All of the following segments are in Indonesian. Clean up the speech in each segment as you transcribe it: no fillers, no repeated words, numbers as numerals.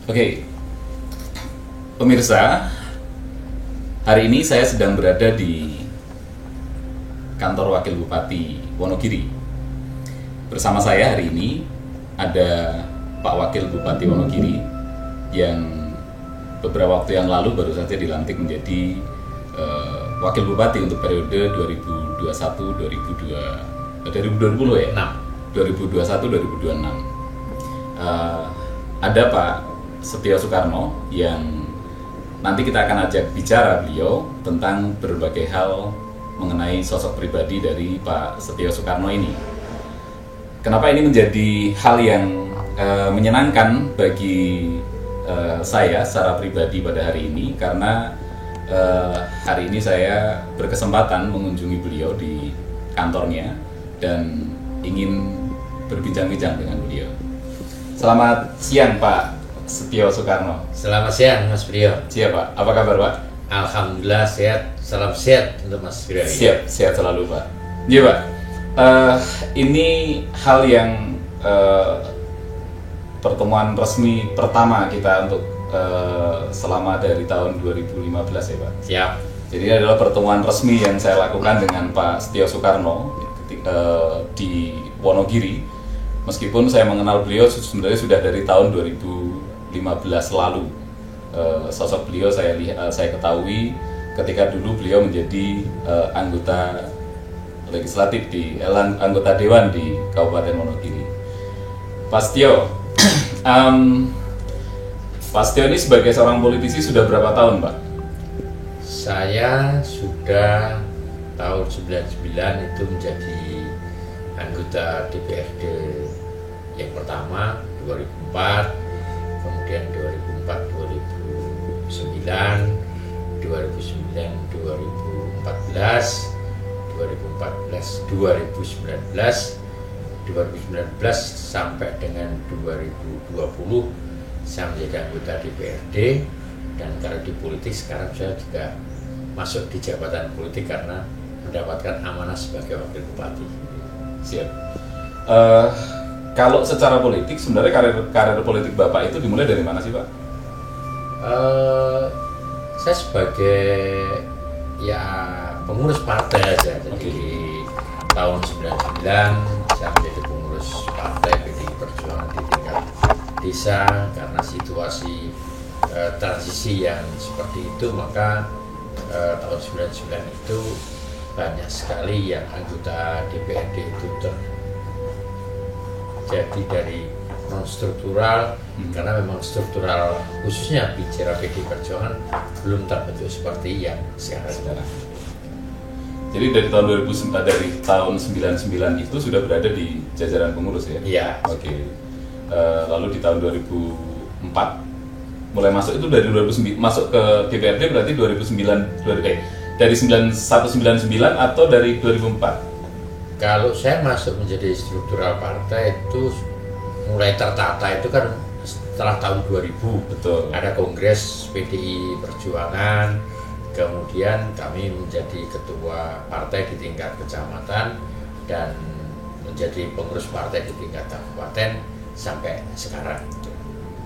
Oke, pemirsa, hari ini saya sedang berada di kantor Wakil Bupati Wonogiri. Bersama saya hari ini ada Pak Wakil Bupati Wonogiri yang beberapa waktu yang lalu baru saja dilantik menjadi Wakil Bupati untuk periode 2021-2020 ya? 2021-2026. Ada Pak Setio Soekarno yang nanti kita akan ajak bicara beliau tentang berbagai hal mengenai sosok pribadi dari Pak Setio Soekarno ini. Kenapa ini menjadi hal yang menyenangkan bagi saya secara pribadi pada hari ini? Karena hari ini saya berkesempatan mengunjungi beliau di kantornya dan ingin berbincang-bincang dengan beliau. Selamat siang Pak Setio Soekarno. Selamat siang Mas Priyo. Siap Pak, apa kabar Pak? Alhamdulillah sehat, salam sehat untuk Mas Priyo. Siap, sehat selalu Pak. Iya Pak, ini hal yang pertemuan resmi pertama kita untuk selama dari tahun 2015 ya Pak. Siap. Jadi ini adalah pertemuan resmi yang saya lakukan dengan Pak Setio Soekarno di Wonogiri. Meskipun saya mengenal beliau sebenarnya sudah dari tahun 2015 lalu. Sosok beliau saya ketahui ketika dulu beliau menjadi anggota legislatif anggota dewan di Kabupaten Wonogiri. Pak Setio, Pak Setio ini sebagai seorang politisi sudah berapa tahun, Pak? Saya sudah tahun 99 itu menjadi anggota DPRD yang pertama 2004, kemudian 2004 2009, 2009 2014, 2014 2019, 2019 sampai dengan 2020 saya menjadi anggota DPRD. Dan kalau di politik sekarang saya juga masuk di jabatan politik karena mendapatkan amanah sebagai wakil bupati. Siap. Kalau secara politik sebenarnya karir politik Bapak itu dimulai dari mana sih Pak? Saya sebagai pengurus partai aja. Jadi tahun 99 saya menjadi pengurus partai PDI Perjuangan di tingkat desa. Karena situasi transisi yang seperti itu, maka tahun 99 itu banyak sekali yang anggota DPRD itu terjadi dari non struktural, karena memang struktural khususnya bicara PDI Perjuangan belum terbentuk seperti yang sekarang. Jadi dari tahun 99 itu sudah berada di jajaran pengurus ya? Iya. Oke. Lalu di tahun 2004 mulai masuk itu dari 2009 masuk ke DPRD berarti 2009 dari 1999 atau dari 2004? Kalau saya masuk menjadi struktural partai itu mulai tertata itu kan setelah tahun 2000. Betul. Ada kongres PDI Perjuangan, kemudian kami menjadi ketua partai di tingkat kecamatan dan menjadi pengurus partai di tingkat kabupaten sampai sekarang.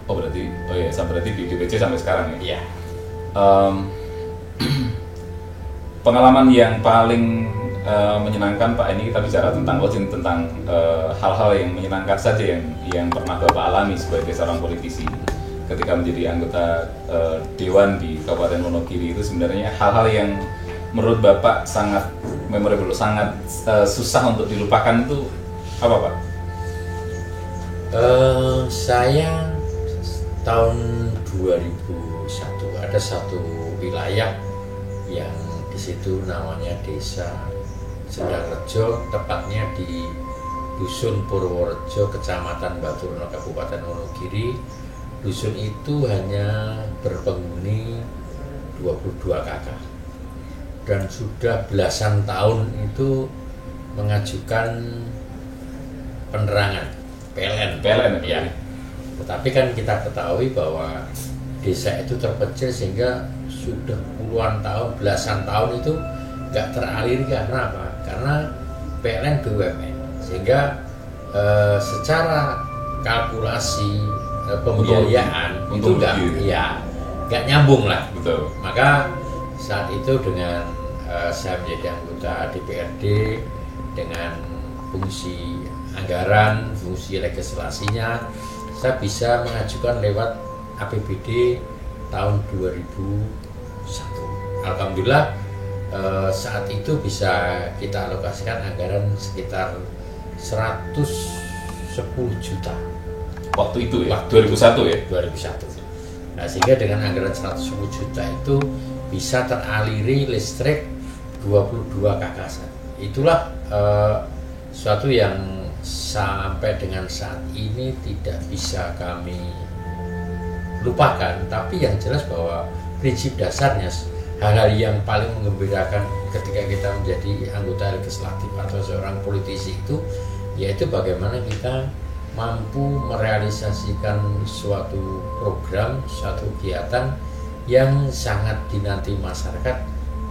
Berarti di DPC sampai sekarang ya? Iya. Pengalaman yang paling menyenangkan Pak, ini kita bicara tentang hal-hal yang menyenangkan saja yang pernah Bapak alami sebagai seorang politisi ketika menjadi anggota dewan di Kabupaten Wonogiri. Itu sebenarnya hal-hal yang menurut Bapak sangat memorable, sangat susah untuk dilupakan, itu apa Pak? Saya tahun 2001 ada satu wilayah yang di situ namanya Desa Sendangrejo, tepatnya di Dusun Purworejo, Kecamatan Baturono, Kabupaten Wonogiri. Dusun itu hanya berpenghuni 22 kakak dan sudah belasan tahun itu mengajukan penerangan PLN ya. Tetapi kan kita ketahui bahwa desa itu terpencil sehingga sudah puluhan tahun, belasan tahun itu nggak teraliri. Karena apa? Karena PLN BUMN, sehingga secara kalkulasi pembiayaan itu Untung enggak, rugi. ya nggak nyambung lah. Betul. Maka saat itu dengan saya menjadi anggota DPRD dengan fungsi anggaran, fungsi legislasinya, saya bisa mengajukan lewat APBD tahun 2001. Alhamdulillah saat itu bisa kita alokasikan anggaran sekitar 110 juta. Waktu itu ya, Waktu 2001 ya. 2001. Nah, sehingga dengan anggaran 110 juta itu bisa teraliri listrik 22 KK. Itulah suatu yang sampai dengan saat ini tidak bisa kami lupakan, tapi yang jelas bahwa prinsip dasarnya hal-hal yang paling menggembirakan ketika kita menjadi anggota legislatif atau seorang politisi itu yaitu bagaimana kita mampu merealisasikan suatu program, suatu kegiatan yang sangat dinanti masyarakat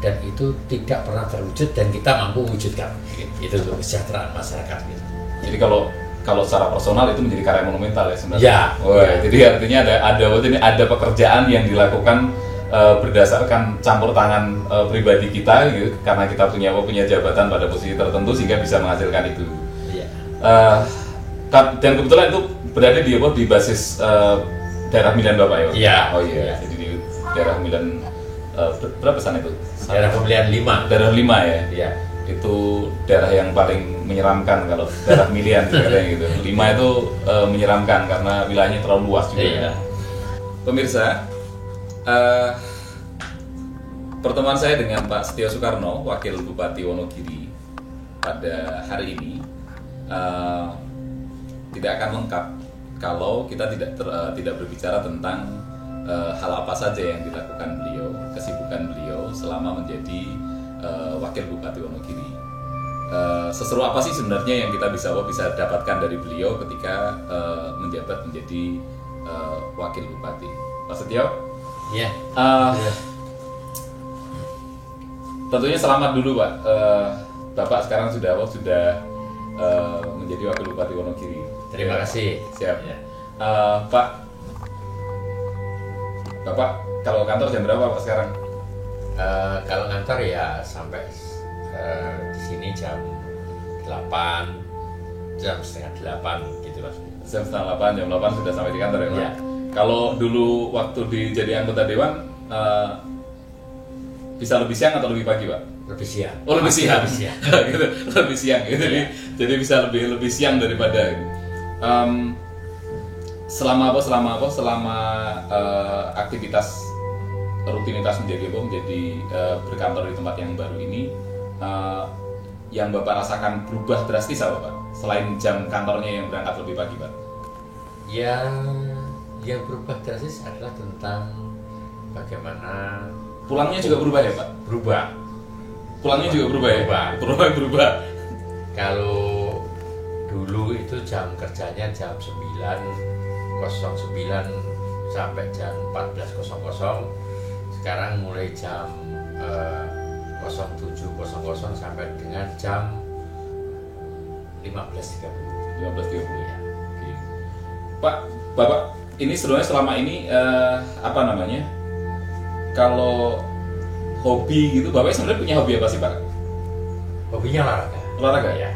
dan itu tidak pernah terwujud dan kita mampu wujudkan. Itu untuk kesejahteraan masyarakat gitu. Jadi kalau secara personal itu menjadi karya monumental ya sebenarnya. Ya. Ya. Jadi artinya ada pekerjaan yang dilakukan berdasarkan campur tangan pribadi kita gitu, karena kita punya jabatan pada posisi tertentu sehingga bisa menghasilkan itu. Iya. Dan kebetulan itu berada di basis daerah pemilihan Bapak ya? Iya. Oh iya. Jadi di daerah pemilihan berapa sana itu? Daerah pemilihan 5. Daerah 5 ya? Iya. Itu daerah yang paling menyeramkan kalau daerah pemilihan katanya gitu. 5 itu menyeramkan karena wilayahnya terlalu luas juga. Iya. Pemirsa, pertemuan saya dengan Pak Setio Soekarno, Wakil Bupati Wonogiri pada hari ini tidak akan lengkap kalau kita tidak berbicara tentang hal apa saja yang dilakukan beliau, kesibukan beliau selama menjadi Wakil Bupati Wonogiri. Seseru apa sih sebenarnya yang kita bisa dapatkan dari beliau ketika menjabat menjadi Wakil Bupati? Pak Setio? Iya. Tentunya selamat dulu Pak. Bapak sekarang sudah menjadi Wakil Bupati Wonogiri. Terima kasih. Siap. Ya. Pak, Bapak kalau kantor jam berapa Pak sekarang? Kalau ngantor ya sampai di sini jam 8, jam setengah 8 gitu Mas. Jam setengah 8, jam 8 sudah sampai di kantor ya Pak? Ya. Kalau dulu waktu jadi anggota Dewan, bisa lebih siang atau lebih pagi Pak? Lebih siang. Oh lebih siang, Lebih siang. gitu, lebih siang. Gitu. Iya. Jadi bisa lebih siang daripada. Selama aktivitas rutinitas menjadi berkantor di tempat yang baru ini, yang Bapak rasakan berubah drastis apa Pak? Selain jam kantornya yang berangkat lebih pagi Pak? Yang berubah drastis adalah tentang bagaimana Pulangnya juga berubah ya Pak? berubah. Pulangnya juga berubah ya? Berubah. Kalau dulu itu jam kerjanya jam 9.09 sampai jam 14.00. Sekarang mulai jam 07.00 sampai dengan jam 15.30. 15.30 Ya. Oke. Pak, Bapak ini sebenarnya selama ini apa namanya? Kalau hobi gitu, Bapak sebenarnya punya hobi apa sih Pak? Hobinya olahraga. Olahraga? Ya.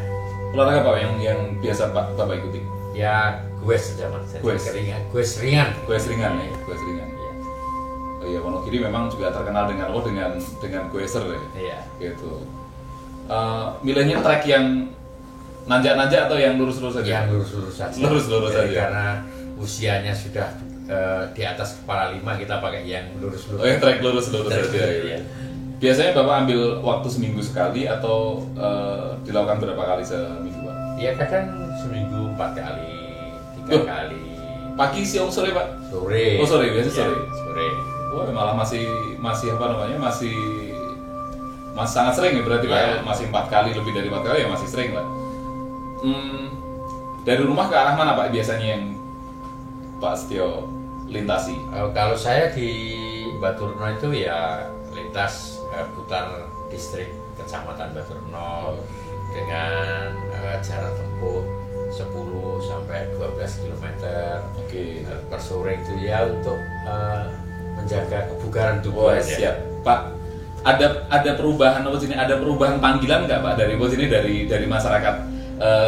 Olahraga apa yang biasa Bapak ikuti? Ya, gue saja Mas. Gue ringan. Kue seringan ya, kue seringan. Iya. Oh iya, Wonogiri memang juga terkenal dengan kueser ya. Iya. Gitu. Milihnya trek yang nanjak-nanjak atau yang lurus-lurus saja? Yang lurus-lurus saja. Lurus-lurus Jadi saja. Karena usianya sudah di atas kepala 5, kita pakai yang lurus-lurus. Oh, yang trek lurus-lurus Trek, saja. iya. Biasanya Bapak ambil waktu seminggu sekali atau dilakukan berapa kali seminggu Pak? Ya kadang seminggu 4 kali, 3 Loh. kali. Pagi, siang, sore Pak? Sore. Oh sore, biasanya Ya, sore. sore. Wah malah masih apa namanya masih sangat sering ya berarti Pak? Ya. Masih 4 kali, lebih dari 4 kali ya masih sering Pak. Dari rumah ke arah mana Pak biasanya yang Pak Setio lintasi? Kalau saya di Baturno itu ya lintas putar distrik kecamatan Baturno dengan jarak tempuh 10 sampai 12 km Oke. per sore itu ya untuk menjaga kebugaran Oh, tubuh aja. siap, Pak. Ada perubahan apa sini? Ada perubahan panggilan nggak Pak dari sini dari masyarakat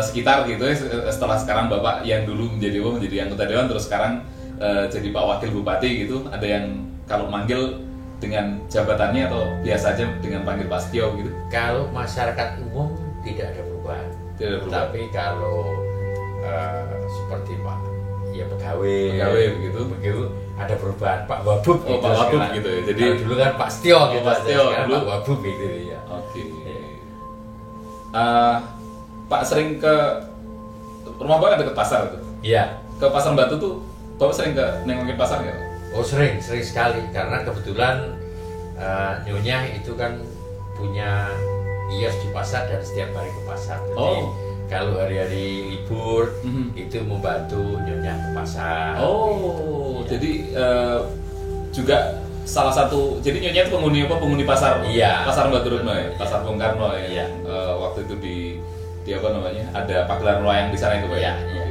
sekitar gitu ya, setelah sekarang Bapak yang dulu menjadi anggota dewan terus sekarang jadi Pak Wakil Bupati gitu, ada yang kalau manggil dengan jabatannya atau biasa aja dengan panggil Pak Setio gitu? Kalau masyarakat umum tidak ada perubahan. Tidak ada perubahan. Tapi kalau seperti Pak ya pegawai begitu ada perubahan Pak Wabub Oh, Pak Wabub gitu ya. Jadi kalau dulu kan Pak Setio gitu, Pak Setio, sekarang dulu. Pak Wabub gitu ya. Oke. Pak sering ke rumah Bapak dekat pasar tuh. Iya. Ke Pasar Batu tuh Bapak sering ke nengokin pasar nggak? Oh sering sekali karena kebetulan Nyonya itu kan punya kios di pasar dan setiap hari ke pasar. Jadi Oh. kalau hari-hari libur Mhm. itu membantu Nyonya ke pasar. Oh, jadi juga salah satu. Jadi Nyonya itu penghuni pasar. Iya. Pasar Batu Retno ya, Iya. Pasar Bung Karno ya. Iya. Waktu itu di apa namanya? Ada pagelaran wayang di sana itu Pak. Iya, ya? iya.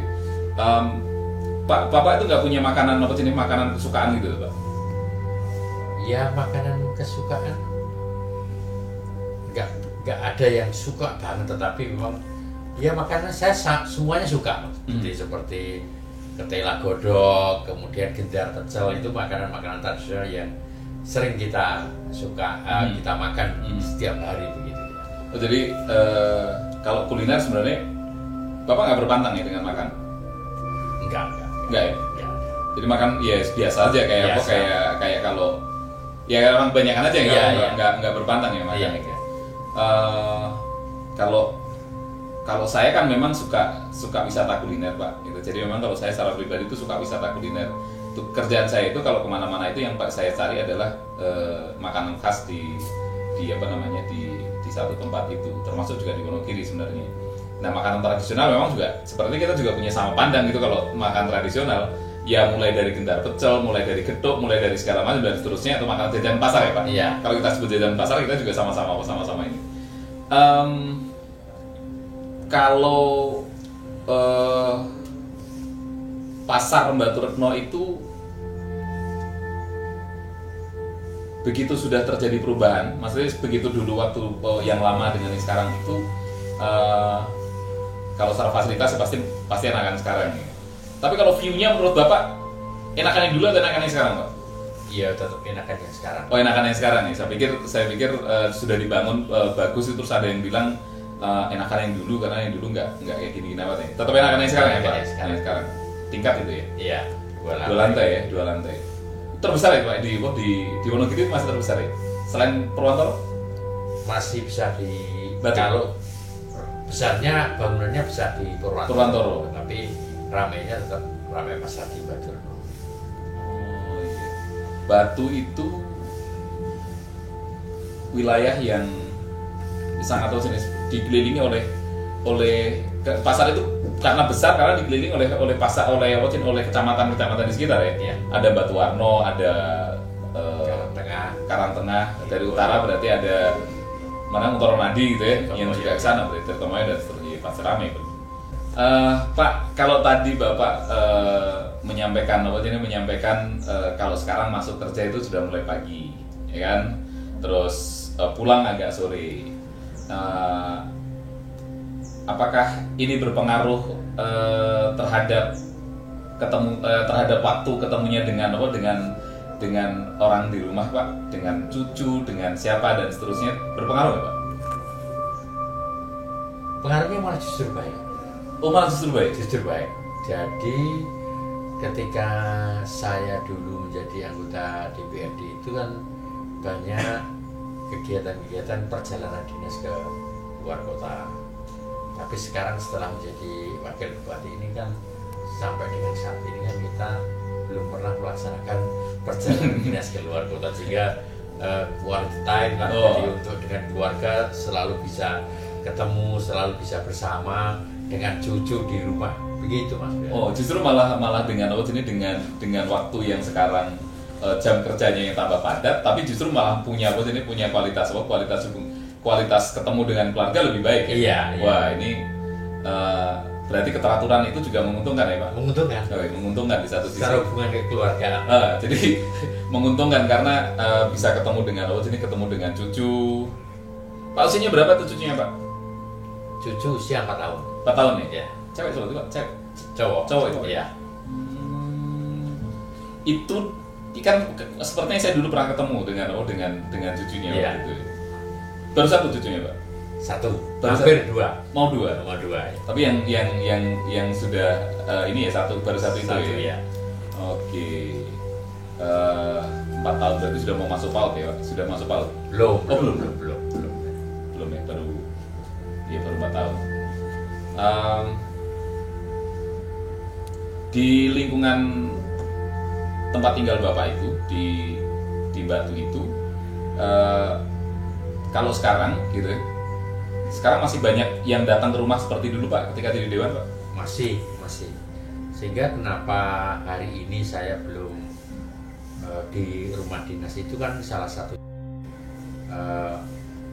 Pak, Bapak itu nggak punya makanan apa jenis makanan kesukaan gitu Pak? Ya makanan kesukaan nggak ada yang suka banget, tetapi memang ya makanan saya semuanya suka. Jadi seperti ketela godok, kemudian gendar pecel, itu makanan-makanan tradisional yang sering kita suka kita makan setiap hari begitu. Oh, jadi kalau kuliner sebenarnya Bapak nggak berpantang ya dengan makan? Enggak. Enggak ya? Ya. Jadi makan ya biasa aja kayak apa Biasa. kayak kalau ya orang kebanyakan aja Iya, iya. nggak berpantang ya makan. Iya. Kalau saya kan memang suka wisata kuliner Pak. Gitu. Jadi memang kalau saya secara pribadi itu suka wisata kuliner. Itu kerjaan saya itu kalau kemana-mana itu yang saya cari adalah makanan khas di apa namanya di satu tempat itu. Termasuk juga di Wonogiri sebenarnya. Nah makanan tradisional memang juga seperti kita juga punya sama pandang gitu kalau makan tradisional ya mulai dari gendar pecel, mulai dari gedok, mulai dari segala macam dan seterusnya itu makanan jajanan pasar ya Pak. Iya. Kalau kita sebut jajanan pasar kita juga sama-sama ini. Kalau pasar Batu Retno itu begitu sudah terjadi perubahan, maksudnya begitu dulu waktu yang lama dengan yang sekarang itu kalau secara fasilitas pasti enakan sekarang. Tapi kalau view-nya menurut Bapak enakan yang dulu atau enakan yang sekarang Pak? Iya tetap enakan yang sekarang. Oh enakan yang sekarang nih. Saya pikir sudah dibangun bagus itu, terus ada yang bilang enakan yang dulu karena yang dulu nggak kayak gini apa nih. Tetap enakan yang sekarang ya Pak. Yang sekarang. Tingkat itu ya. Iya. Dua lantai. Terbesar ya Pak di Wonogiri masih terbesar ya. Selain Purwantoro? Masih bisa di Batu. kalau besarnya bangunannya besar di Purwantoro. tapi ramainya tetap ramai pasar di Batu. Oh iya. Batu itu wilayah yang sangat dikelilingi oleh pasar itu karena besar karena dikelilingi oleh pasar oleh kecamatan-kecamatan di sekitar ya. Iya. Ada Batuwarno, ada Karangtengah, dari utara berarti ada mana Mutoronadi gitu ya, yang Tirtomoyo. juga ke sana berarti Tirtomoyo dan seterusnya pasti ramai. Pak, kalau tadi Bapak menyampaikan kalau sekarang masuk kerja itu sudah mulai pagi, ya kan? Terus pulang agak sore. Apakah ini berpengaruh terhadap terhadap waktu ketemunya dengan orang di rumah Pak, dengan cucu, dengan siapa dan seterusnya, berpengaruh nggak Pak? pengaruhnya malah justru baik. Oh malah justru baik. Justru baik. Jadi ketika saya dulu menjadi anggota DPRD itu kan banyak kegiatan-kegiatan perjalanan dinas ke luar kota. Tapi sekarang setelah menjadi wakil bupati ini kan sampai dengan saat ini kan kita belum pernah melaksanakan perjalanan dinas ke luar kota, sehingga quality time lah. Jadi untuk dengan keluarga selalu bisa ketemu, selalu bisa bersama dengan cucu di rumah, begitu Mas. Oh justru malah dengan dengan waktu yang sekarang jam kerjanya yang tambah padat, tapi justru malah punya kualitas ketemu dengan keluarga lebih baik. Iya. Wah ini Berarti keteraturan itu juga menguntungkan ya Pak? Menguntungkan. Menguntungkan di satu sisi. Secara hubungan kekeluargaan. Jadi menguntungkan karena bisa ketemu dengan ketemu dengan cucu. Pak usianya berapa tuh cucunya Pak? Cucu usia 4 tahun. 4 tahun ya? Ya. Cewek soalnya Pak? Cewek? Cowok itu? Ya. Itu kan sepertinya saya dulu pernah ketemu dengan cucunya Ya. waktu itu. Baru satu cucunya Pak? Satu. Baru Hampir satu? 2. Mau dua? Mau 2 ya. Tapi yang sudah ini ya baru satu itu Satu, ya? ya. Oke. 4 tahun berarti sudah mau masuk PAUD ya Pak? Sudah masuk PAUD? Belum. Belum ya, baru 4 tahun. Di lingkungan tempat tinggal Bapak itu di Batu itu, kalau sekarang gitu ya, sekarang masih banyak yang datang ke rumah seperti dulu Pak ketika di Dewan Pak? Masih. Sehingga kenapa hari ini saya belum di rumah dinas itu kan salah satu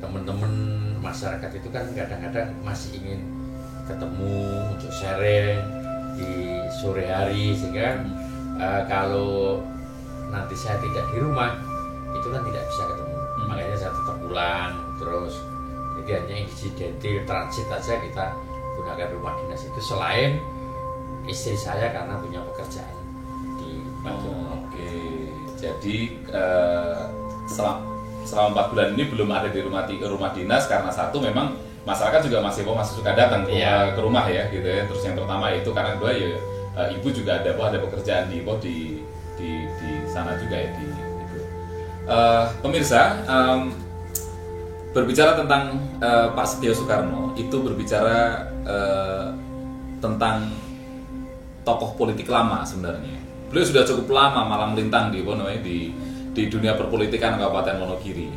teman-teman masyarakat itu kan kadang-kadang masih ingin ketemu untuk sharing di sore hari, sehingga kalau nanti saya tidak di rumah itu kan tidak bisa ketemu. Makanya saya tetap pulang terus, jadi hanya insidentil transit aja kita gunakan rumah dinas itu, selain istri saya karena punya pekerjaan di Batu. Oke. Jadi selama 4 bulan ini belum ada di rumah dinas karena satu memang masyarakat juga masih suka datang ke rumah ya gitu ya. Terus yang pertama itu karena kedua ya ibu juga ada pekerjaan di sana juga ya di itu. Pemirsa, berbicara tentang Pak Setio Soekarno itu berbicara tentang tokoh politik lama sebenarnya. Beliau sudah cukup lama malang melintang di dunia perpolitikan Kabupaten Wonogiri.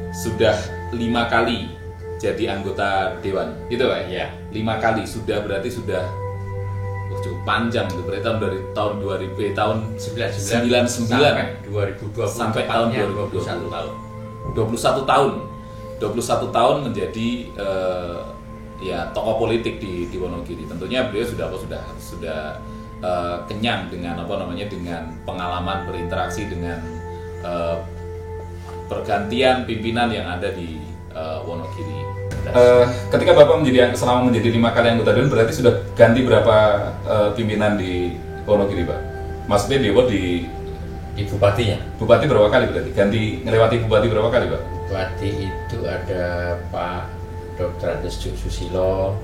Sudah 5 kali jadi anggota dewan, gitu Pak? Ya. 5 kali berarti sudah cukup panjang itu. Berarti dari tahun 2000 tahun 99 sampai 2020 sampai tahun 2021 tahun. 21 tahun menjadi ya tokoh politik di Wonogiri. Tentunya beliau sudah kenyang dengan dengan pengalaman berinteraksi dengan pergantian pimpinan yang ada di Wonogiri. Ketika Bapak selama menjadi 5 kali anggota dewan, berarti sudah ganti berapa pimpinan di Wonogiri Pak? Maksudnya di Bupatinya. Bupati berapa kali berarti? Ngelewati bupati berapa kali Pak? Bupati itu ada Pak Dr. Andes Susilo,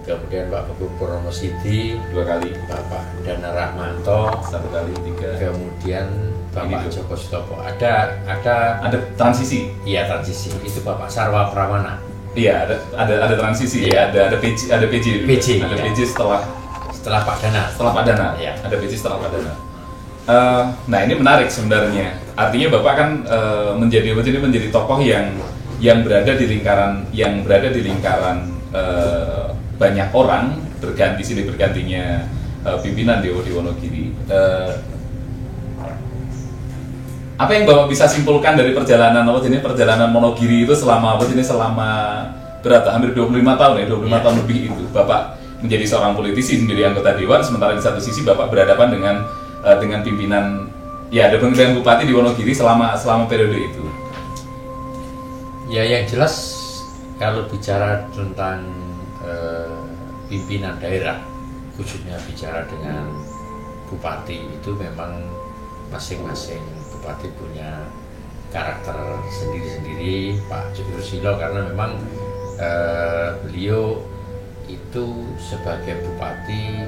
kemudian Pak Begung Purnomo Sidi 2 kali, Bapak Dana Rahmanto 1 kali, 3, kemudian Bapak Ini Joko Sutopo. Ada transisi. Iya, transisi. Itu Bapak Sarwa Pramana. Iya, ada transisi ya. Ada PJ ada PJ, PJ setelah Pak Dana. Ya. Ada PJ setelah Pak Dana. Nah, ini menarik sebenarnya. Artinya Bapak kan menjadi tokoh yang berada di lingkaran banyak orang, bergantinya pimpinan di Wonogiri. Apa yang Bapak bisa simpulkan dari perjalanan Wonogiri itu selama berapa? Hampir 25 tahun ya, 25 tahun lebih itu. Bapak menjadi seorang politisi, menjadi anggota dewan, sementara di satu sisi Bapak berhadapan dengan pimpinan dengan bupati di Wonogiri selama periode itu. Ya, yang jelas kalau bicara tentang pimpinan daerah, khususnya bicara dengan bupati, itu memang masing-masing bupati punya karakter sendiri-sendiri. Pak Joko Susilo karena memang beliau itu sebagai bupati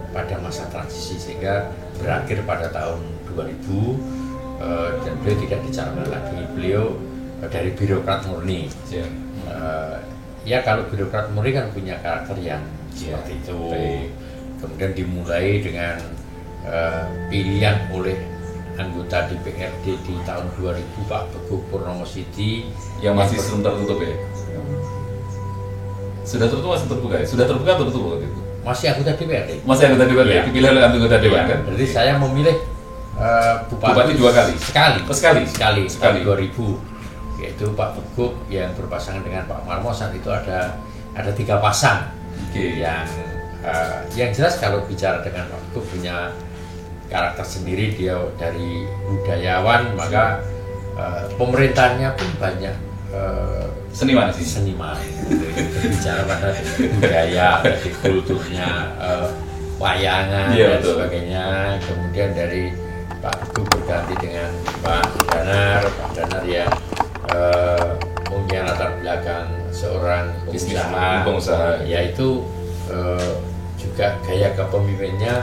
pada masa transisi sehingga berakhir pada tahun 2000 dan beliau tidak dicalonkan lagi. Beliau dari birokrat murni. Ya kalau birokrat murni kan punya karakter yang seperti itu. Kemudian dimulai dengan pilihan oleh anggota DPRD di tahun 2000 Pak Begung Purnomo Sidi yang masih tertutup ya. Sudah tertutup masih terbuka ya? Sudah terbuka atau tertutup waktu itu? Masih anggota DPRD. Masih anggota DPRD. Ya. Dipilih oleh anggota dewan kan? Jadi saya memilih bupati 2 kali. Sekali. Tahun 2000. Yaitu Pak Begung yang berpasangan dengan Pak Marmo. Saat itu ada 3 pasang yang yang jelas kalau bicara dengan waktu punya karakter sendiri, dia dari budayawan, maka pemerintahnya pun banyak seniman sih. Seniman bicara pada budaya, dari kulturnya, wayangan dan sebagainya. Kemudian dari Pak Teguh berganti dengan Pak Danar yang punya latar belakang seorang pengusaha, yaitu juga gaya kepemimpinannya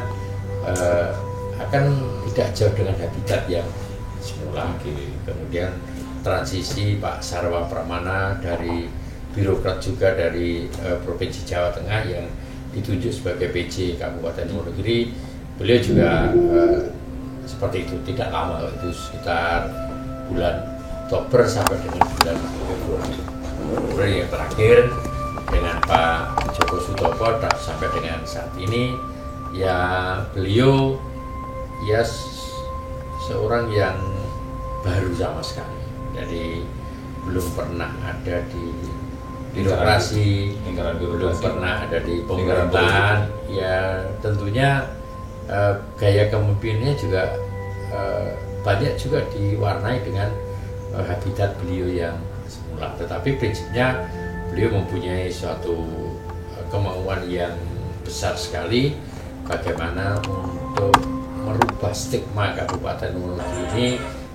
akan tidak jauh dengan habitat yang semula. Kemudian transisi Pak Sarwa Pramana dari birokrat juga dari Provinsi Jawa Tengah yang ditunjuk sebagai PJ Kabupaten Wonogiri, beliau juga seperti itu, tidak lama, itu sekitar bulan Oktober sampai dengan bulan Februari yang terakhir dengan Pak Joko Sutopo sampai dengan saat ini. Ya beliau ya seorang yang baru sama sekali, jadi belum pernah ada di birokrasi, belum pernah ada di pemerintahan. Ya tentunya gaya kepemimpinannya juga banyak juga diwarnai dengan habitat beliau yang semula, tetapi prinsipnya beliau mempunyai suatu kemauan yang besar sekali bagaimana untuk merubah stigma Kabupaten Wonogiri ini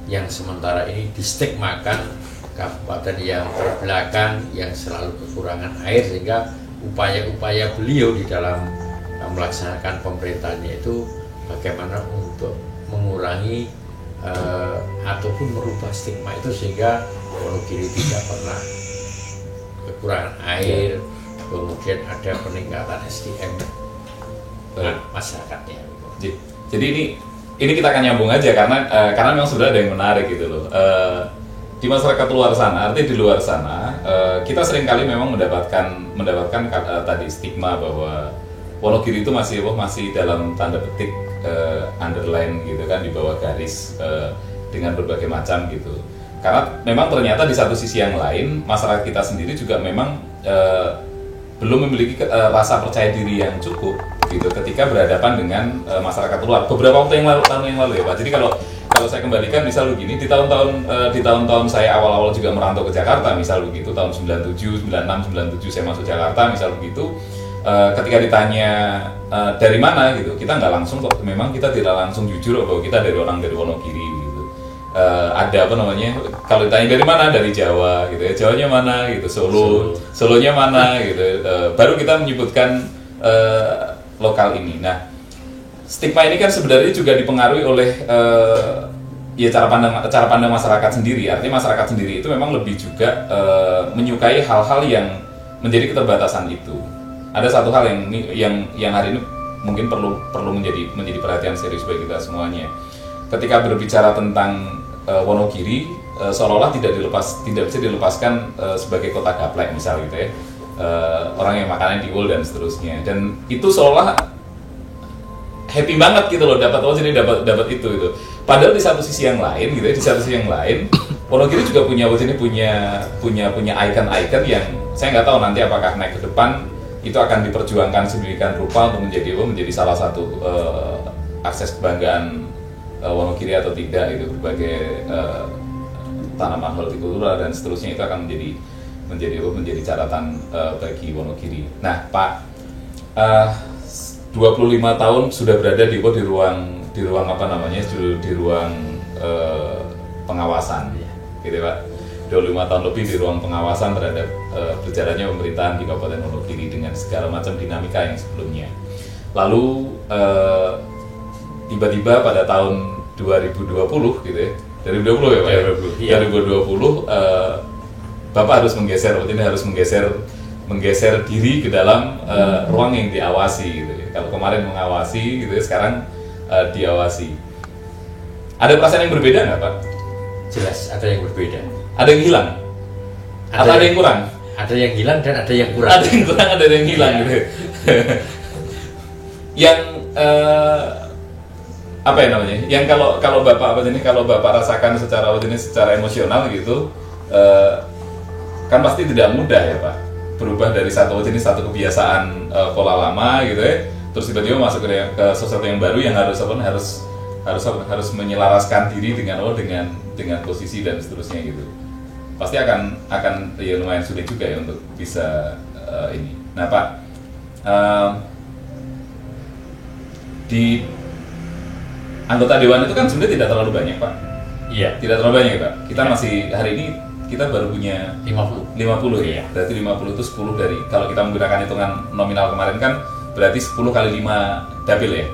yang sementara ini distigmakan kabupaten yang terbelakang, yang selalu kekurangan air, sehingga upaya-upaya beliau di dalam melaksanakan pemerintahannya itu bagaimana untuk mengurangi ataupun merubah stigma itu sehingga Wonogiri tidak pernah kekurangan air, kemudian ada peningkatan SDM masyarakatnya. Jadi ini kita akan nyambung aja karena memang sudah ada yang menarik gitu loh. Di masyarakat luar sana, artinya di luar sana, kita seringkali memang mendapatkan tadi stigma bahwa Wonogiri itu masih dalam tanda petik underline gitu kan, di bawah garis dengan berbagai macam gitu. Karena memang ternyata di satu sisi yang lain masyarakat kita sendiri juga memang belum memiliki rasa percaya diri yang cukup gitu ketika berhadapan dengan masyarakat luar. Beberapa waktu tahun yang lalu ya Pak. Jadi kalau saya kembalikan misal begini, di tahun-tahun saya awal-awal juga merantau ke Jakarta misal begitu, tahun 97, 96, 97 saya masuk Jakarta misal begitu. Ketika ditanya dari mana gitu, kita nggak langsung kok, memang kita tidak langsung jujur bahwa kita dari Wonogiri gitu. Ada apa namanya, kalau ditanya dari mana, dari Jawa gitu ya, Jawanya mana gitu, Solonya mana gitu, baru kita menyebutkan lokal ini. Nah, stigma ini kan sebenarnya juga dipengaruhi oleh ya cara pandang masyarakat sendiri. Artinya masyarakat sendiri itu memang lebih juga menyukai hal-hal yang menjadi keterbatasan itu. Ada satu hal yang hari ini mungkin perlu menjadi perhatian serius bagi kita semuanya. Ketika berbicara tentang Wonogiri, seolah-olah tidak bisa dilepaskan sebagai kota gaplek misal gitu ya. Orang yang makannya diul dan seterusnya. Dan itu seolah happy banget gitu loh, dapat dapat itu gitu. Padahal di satu sisi yang lain gitu ya, Wonogiri juga punya icon-icon yang saya nggak tahu nanti apakah naik ke depan itu akan diperjuangkan sedemikian rupa untuk menjadi salah satu akses kebanggaan Wonogiri atau tidak gitu, berbagai tanaman hortikultura dan seterusnya itu akan menjadi catatan bagi Wonogiri. Nah Pak, 25 tahun sudah berada di ruang apa namanya, di ruang pengawasan gitu Pak. 25 tahun lebih di ruang pengawasan terhadap berjalannya pemerintahan di Kabupaten Wonogiri dengan segala macam dinamika yang sebelumnya. Lalu tiba-tiba pada tahun 2020 gitu ya, 2020 ya Pak ya, 2020 Bapak harus menggeser diri ke dalam ruang yang diawasi gitu ya. Kalau kemarin mengawasi gitu ya, sekarang diawasi. Ada perasaan yang berbeda nggak Pak? Jelas ada yang berbeda. Ada yang hilang? Atau ada yang kurang? Ada yang hilang dan ada yang kurang. Ada yang kurang, ada yang hilang gitu. Yang apa ya namanya? Yang kalau Bapak rasakan secara emosional gitu, kan pasti tidak mudah ya Pak. berubah dari satu jenis satu kebiasaan pola lama gitu ya, terus tiba-tiba masuk ke sesuatu yang baru yang harus menyelaraskan diri dengan posisi dan seterusnya gitu. Pasti akan ya lumayan sulit juga ya untuk bisa ini. Nah Pak, di anggota dewan itu kan sebenarnya tidak terlalu banyak Pak. Iya. Tidak terlalu banyak Pak. Kita masih hari ini kita baru punya 50 ya. Iya. Berarti 50 itu 10 dari, kalau kita menggunakan hitungan nominal kemarin kan berarti 10 kali 5 dapil ya.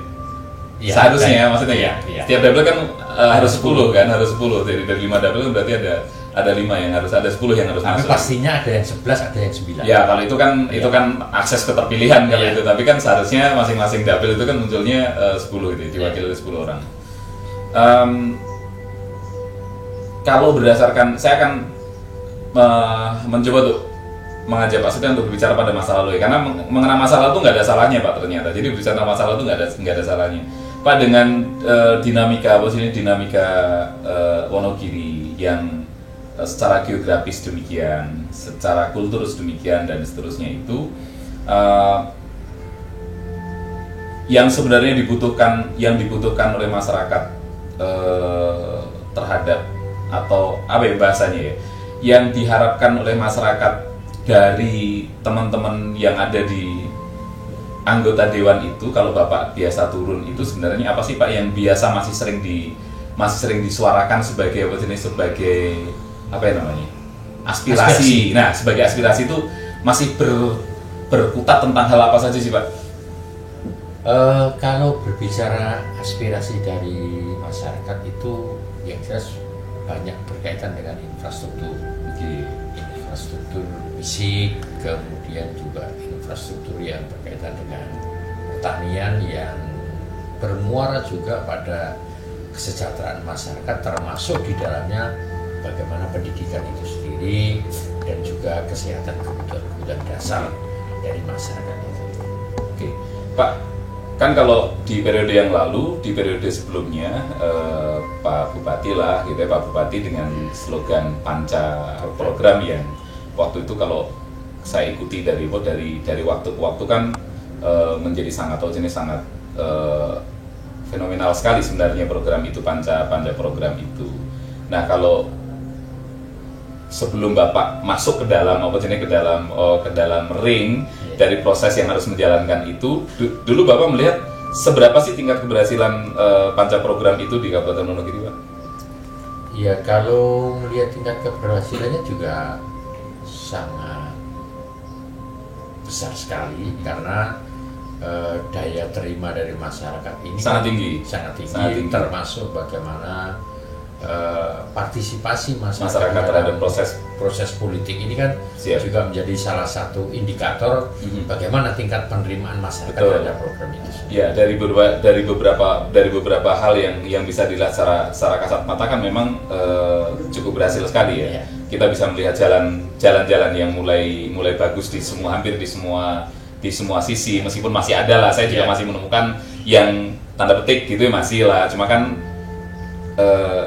Iya, Seharusnya maksudnya iya, ya. iya. Setiap dapil kan harus 10 kan, harus 10. Dari 5 dapil kan berarti ada 5 yang harus, ada 10 yang harus Tapi masuk. pastinya ada yang 11, ada yang 9. Ya kalau itu kan akses keterpilihan kalau Iya. itu, tapi kan seharusnya masing-masing dapil itu kan munculnya 10 gitu, diwakili oleh 10 orang. Kalau berdasarkan, saya akan mencoba tuh mengajak Pak Setia untuk berbicara pada masa lalu ya, karena mengenai masa lalu tuh nggak ada salahnya Pak ternyata. Jadi berbicara masa lalu tuh nggak ada salahnya Pak, dengan dinamika Wonogiri yang secara geografis demikian, secara kultur demikian dan seterusnya itu yang sebenarnya dibutuhkan oleh masyarakat terhadap, atau apa ya bahasanya ya, yang diharapkan oleh masyarakat dari teman-teman yang ada di anggota dewan itu, kalau Bapak biasa turun itu sebenarnya apa sih Pak yang biasa masih sering disuarakan sebagai sebagai apa ya namanya, aspirasi. Nah, sebagai aspirasi itu masih berkutat tentang hal apa saja sih Pak? Kalau berbicara aspirasi dari masyarakat itu yang jelas banyak berkaitan dengan infrastruktur. Infrastruktur fisik, kemudian juga infrastruktur yang berkaitan dengan pertanian yang bermuara juga pada kesejahteraan masyarakat, termasuk di dalamnya bagaimana pendidikan itu sendiri dan juga kesehatan kebutuhan dasar dari masyarakat itu. Oke, Pak, kan kalau di periode yang lalu, di periode sebelumnya Pak Bupati lah, gitu ya, Pak Bupati dengan slogan Panca program yang waktu itu kalau saya ikuti dari waktu ke waktu kan menjadi sangat fenomenal sekali sebenarnya program itu, Panca program itu. Nah kalau sebelum Bapak masuk ke dalam ke dalam ring dari proses yang harus menjalankan itu, dulu Bapak melihat seberapa sih tingkat keberhasilan Panca program itu di Kabupaten Wonogiri, Pak? Ya, kalau melihat tingkat keberhasilannya juga sangat besar sekali karena daya terima dari masyarakat ini sangat tinggi, termasuk bagaimana partisipasi masyarakat terhadap proses politik ini kan Siap. juga menjadi salah satu indikator bagaimana tingkat penerimaan masyarakat Betul. terhadap program itu. Ya, dari beberapa hal yang bisa dilihat secara kasat mata kan memang cukup berhasil sekali ya. Iya. Kita bisa melihat jalan-jalan yang mulai bagus hampir di semua sisi, meskipun masih ada lah, saya juga masih menemukan yang tanda petik gitu ya, masih lah, cuma kan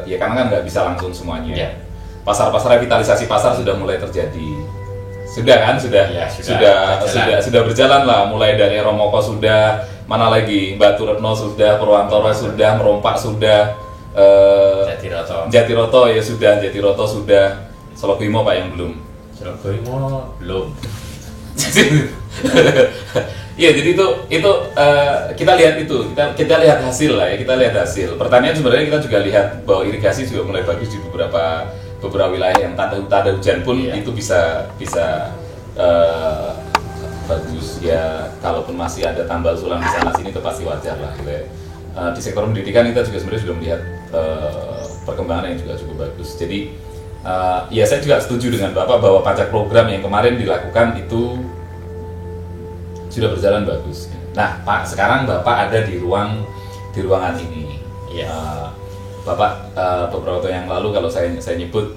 ya karena kan nggak bisa langsung semuanya. Ya. Pasar-pasar, revitalisasi pasar sudah mulai terjadi. Sudah berjalan lah, mulai dari Romoko sudah, mana lagi, Batu Retno sudah, Purwantoro sudah, Merompak sudah, Jatiroto ya sudah, Jatiroto sudah, Solokwimo Pak yang belum. Solokwimo belum. Iya, jadi itu kita lihat hasil lah ya, kita lihat hasil. Pertanian sebenarnya kita juga lihat bahwa irigasi juga mulai bagus di beberapa wilayah yang tanda hujan pun itu bisa bagus ya. Kalaupun masih ada tambal sulam di sana sini itu pasti wajar lah gitu ya. Di sektor pendidikan kita juga sebenarnya sudah melihat perkembangan yang juga cukup bagus. Jadi ya saya juga setuju dengan Bapak bahwa pajak program yang kemarin dilakukan itu sudah berjalan bagus. Nah, Pak, sekarang Bapak ada di ruangan ini. Iya. Bapak beberapa waktu yang lalu kalau saya nyebut,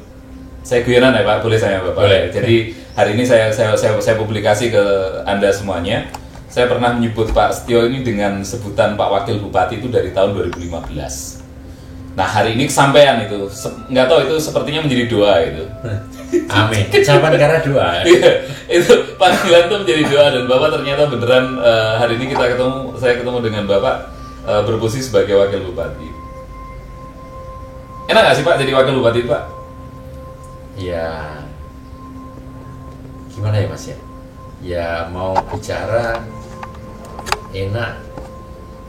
saya guyonan ya Pak, boleh saya Bapak? Boleh. Jadi hari ini saya publikasi ke Anda semuanya. Saya pernah menyebut Pak Setio ini dengan sebutan Pak Wakil Bupati itu dari tahun 2015. Nah hari ini kesampaian itu, nggak tahu itu sepertinya menjadi doa itu. Amin. Ucapan karena doa. Iya, itu panggilan itu menjadi doa dan Bapak ternyata beneran hari ini saya ketemu dengan Bapak berposisi sebagai wakil bupati. Enak nggak sih Pak jadi wakil bupati Pak? Ya, gimana ya Mas ya? Ya mau bicara enak,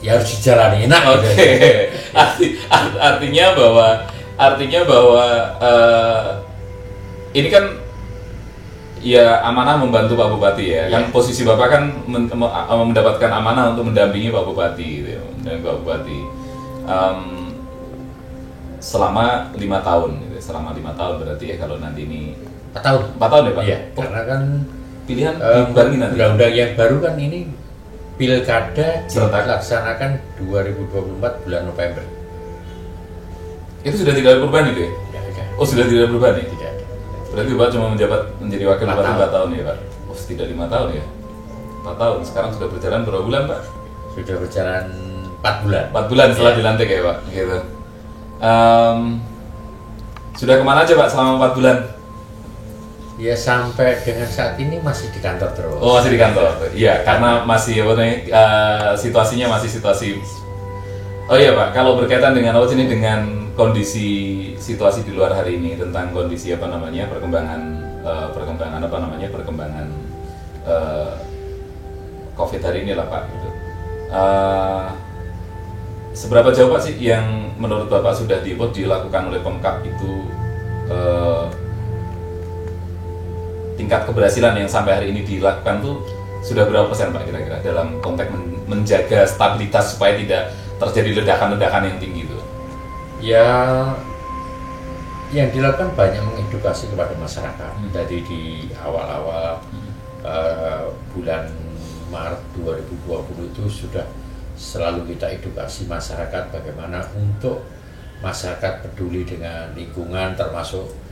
ya harus dijalani enak. Oke. Artinya bahwa ini kan ya amanah membantu Pak Bupati ya. Kan posisi Bapak kan mendapatkan amanah untuk mendampingi Pak Bupati gitu ya. Dan Pak Bupati selama 5 tahun gitu. Selama 5 tahun berarti ya kalau nanti ini 4 tahun. 4 tahun ya Pak? Iya, karena kan pilihan dibarengi nanti. Undang-undang yang baru kan ini pilkada dilaksanakan 2024 bulan November. Itu sudah tidak ada perubahan itu ya? Tidak ada. Oh sudah tidak ada perubahan ya? Tidak ada. Berarti Bapak cuma menjabat menjadi wakil bupati 4 tahun ya Pak? Oh tidak 5 tahun ya? 4 tahun, sekarang sudah berjalan berapa bulan Pak? Sudah berjalan 4 bulan. 4 bulan setelah dilantik ya Pak? Gitu. Sudah kemana aja Pak selama 4 bulan? Ya sampai dengan saat ini masih di kantor terus. Oh masih di kantor? Iya, karena masih apa nih, situasinya masih situasi. Oh iya Pak, kalau berkaitan dengan apa ini dengan kondisi situasi di luar hari ini tentang kondisi apa namanya perkembangan COVID hari ini lah Pak. Gitu. Seberapa jauh Pak sih yang menurut Bapak sudah dilakukan oleh Pemkab itu tingkat keberhasilan yang sampai hari ini dilakukan tuh sudah berapa persen Pak kira-kira dalam konteks menjaga stabilitas supaya tidak terjadi ledakan-ledakan yang tinggi itu? Ya, yang dilakukan banyak mengedukasi kepada masyarakat. Dari di awal-awal bulan Maret 2020 itu sudah selalu kita edukasi masyarakat bagaimana untuk masyarakat peduli dengan lingkungan termasuk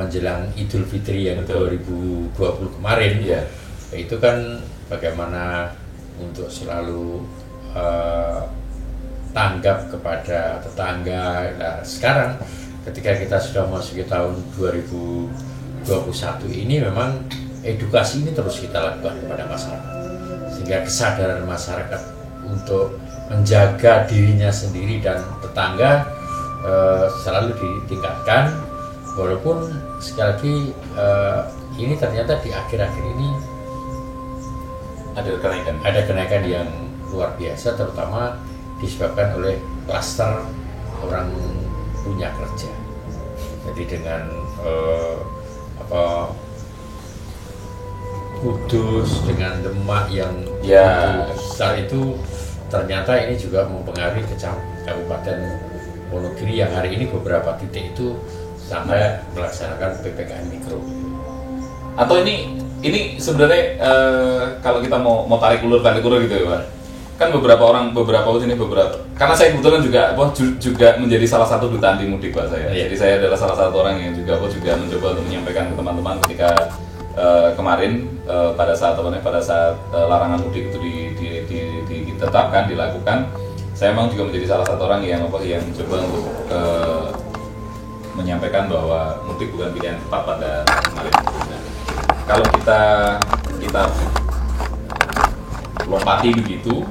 menjelang Idul Fitri yang 2020 kemarin ya. Itu kan bagaimana untuk selalu tanggap kepada tetangga. Nah, sekarang ketika kita sudah masuk ke tahun 2021 ini memang edukasi ini terus kita lakukan kepada masyarakat sehingga kesadaran masyarakat untuk menjaga dirinya sendiri dan tetangga selalu ditingkatkan. Walaupun sekali lagi ini ternyata di akhir-akhir ini ada kenaikan yang luar biasa, terutama disebabkan oleh klaster orang punya kerja. Jadi dengan Kudus dengan Demak yang besar itu ternyata ini juga mempengaruhi ke Kabupaten Wonogiri yang hari ini beberapa titik itu sampai melaksanakan PPKM mikro. Atau ini sebenarnya kalau kita mau tarik ulur gitu ya Pak. Kan karena saya kebetulan juga menjadi salah satu duta anti mudik Pak saya. Yeah. Jadi saya adalah salah satu orang yang juga mencoba untuk menyampaikan ke teman-teman ketika kemarin pada saat larangan mudik itu ditetapkan, dilakukan. Saya memang juga menjadi salah satu orang yang mencoba untuk menyampaikan bahwa mudik bukan pilihan tepat pada kemarin. Nah, kalau kita lompati begitu,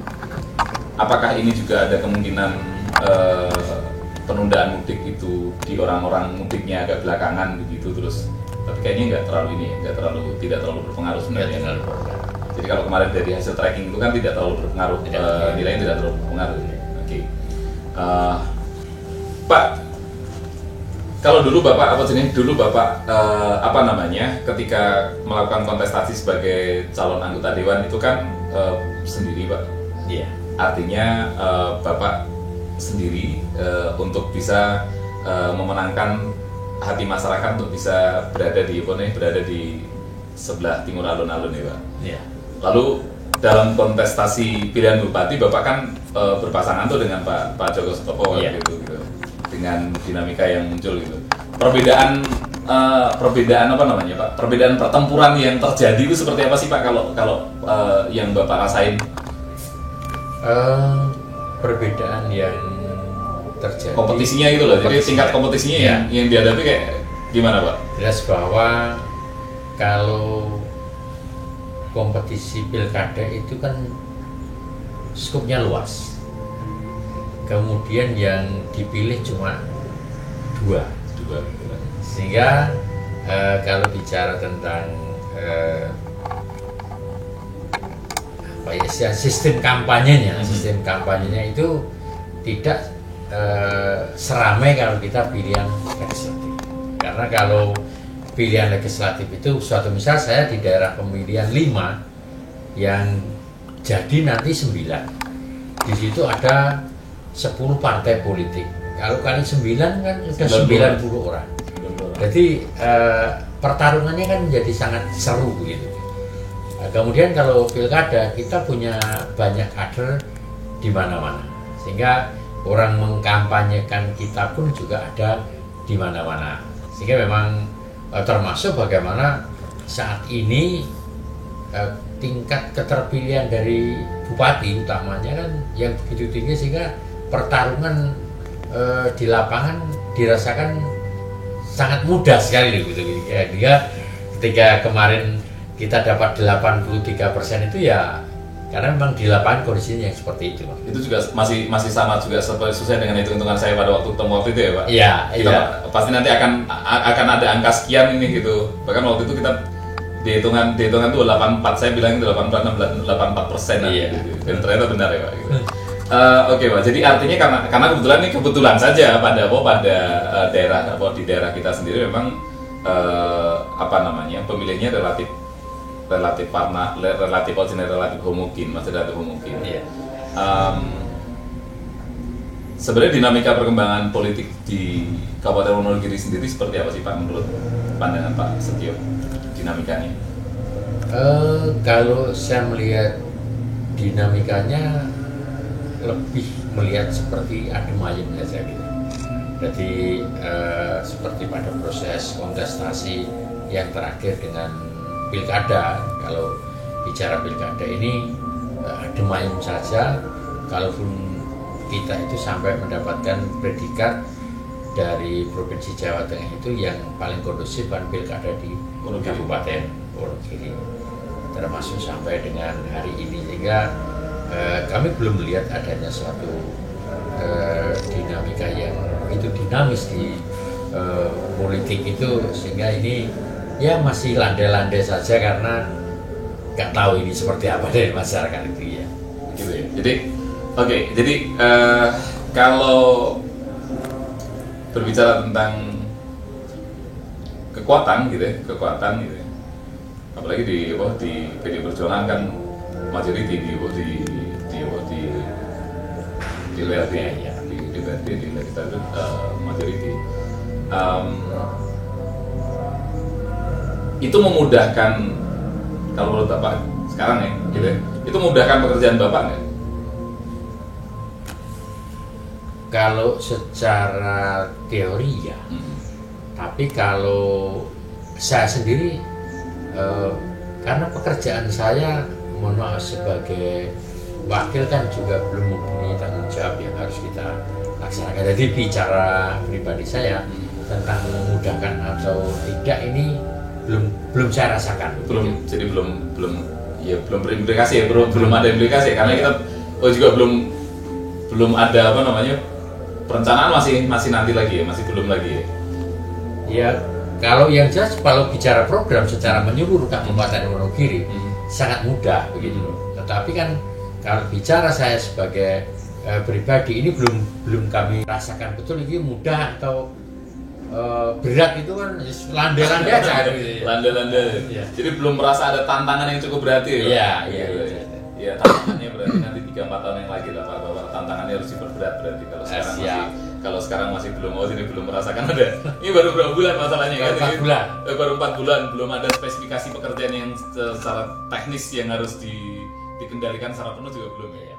apakah ini juga ada kemungkinan penundaan mudik itu di orang-orang mudiknya agak belakangan begitu terus? Tapi kayaknya tidak terlalu berpengaruh sebenarnya. Jadi kalau kemarin dari hasil tracking itu kan tidak terlalu berpengaruh, nilainya tidak terlalu berpengaruh. Oke. Pak, kalau dulu Bapak ketika melakukan kontestasi sebagai calon anggota dewan itu kan sendiri Pak. Iya. Artinya Bapak sendiri untuk bisa memenangkan hati masyarakat untuk bisa berada di sebelah timur alun-alun ya Pak. Iya. Lalu dalam kontestasi pilihan bupati Bapak kan berpasangan tuh dengan Pak Joko Sutopo gitu. Dengan dinamika yang muncul gitu. Perbedaan Perbedaan pertempuran yang terjadi itu seperti apa sih Pak kalau yang Bapak rasain? Perbedaan yang terjadi kompetisinya itu loh. Jadi tingkat kompetisinya ya, yang dihadapi kayak gimana Pak? Jelas bahwa kalau kompetisi pilkada itu kan skupnya luas. Kemudian yang dipilih cuma dua. Sehingga kalau bicara tentang sistem kampanyenya, itu tidak seramai kalau kita pilihan legislatif. Karena kalau pilihan legislatif itu suatu misal saya di daerah pemilihan 5 yang jadi nanti 9. Di situ ada 10 partai politik. Kalau kali 9 kan sudah 90 orang. Jadi pertarungannya kan menjadi sangat seru begitu. Kemudian kalau pilkada kita punya banyak kader di mana-mana, sehingga orang mengkampanyekan kita pun juga ada di mana-mana. Sehingga memang termasuk bagaimana saat ini tingkat keterpilihan dari bupati utamanya kan yang begitu tinggi, sehingga pertarungan di lapangan dirasakan sangat mudah sekali gitu. Dia ketika kemarin kita dapat 83% itu ya karena memang di lapangan kondisinya yang seperti itu. Itu juga masih sama juga sesuai dengan hitung-hitungan saya pada waktu ketemu waktu itu ya Pak. Iya. Pasti nanti akan ada angka sekian ini gitu. Bahkan waktu itu kita di hitungan tuh 84, saya bilang itu 84% iya. Gitu. Dan ternyata benar ya Pak. Gitu. Oke Pak, jadi artinya karena kebetulan saja pada daerah di daerah kita sendiri memang pemilihnya relatif homogen, masih relatif homogen. Iya. Sebenarnya dinamika perkembangan politik di Kabupaten Wonogiri sendiri seperti apa sih Pak menurut pandangan Pak Setio dinamikanya? Kalau saya melihat dinamikanya lebih melihat seperti adem ayem saja gitu. Jadi seperti pada proses kontestasi yang terakhir dengan pilkada, kalau bicara pilkada ini adem ayem saja. Kalaupun kita itu sampai mendapatkan predikat dari Provinsi Jawa Tengah itu yang paling kondusif kan pilkada di Kabupaten Wonogiri, termasuk sampai dengan hari ini, sehingga kami belum melihat adanya suatu dinamika yang begitu dinamis di politik itu, sehingga ini ya masih landai-landai saja karena nggak tahu ini seperti apa dari masyarakat itu ya. Gitu ya. Jadi kalau berbicara tentang kekuatan gitu ya, apalagi di PD Perjuangan kan majority di LRT ya, di legislatif majority. Itu memudahkan kalau menurut Bapak sekarang ya, gitu ya, itu memudahkan pekerjaan Bapak nggak? Kalau secara teori ya, tapi kalau saya sendiri karena pekerjaan saya, mohon maaf, sebagai wakil kan juga belum mempunyai tanggung jawab yang harus kita laksanakan. Jadi bicara pribadi saya tentang memudahkan atau tidak ini belum saya rasakan. Jadi belum berimplikasi ya, belum ada implikasi karena kita juga belum ada perencanaan, masih nanti lagi ya, masih belum lagi ya. Ya, kalau yang jelas kalau bicara program secara menyeluruh Kabupaten Wonogiri sangat mudah begitu. Tetapi kan kalau bicara saya sebagai pribadi ini belum kami rasakan betul ini mudah atau berat, itu kan landai-landai aja. Landai-landai. Ya. Jadi belum merasa ada tantangan yang cukup berat ya. Iya. Ya, tantangannya berarti nanti 3-4 tahun yang lagi lah Pak, bahwa tantangannya harus diperberat berarti kalau sekarang masih belum belum merasakan ada. Ini baru berapa bulan masalahnya kan? 4 bulan. Baru 4 bulan, belum ada spesifikasi pekerjaan yang secara teknis yang harus dikendalikan secara penuh juga belum ya.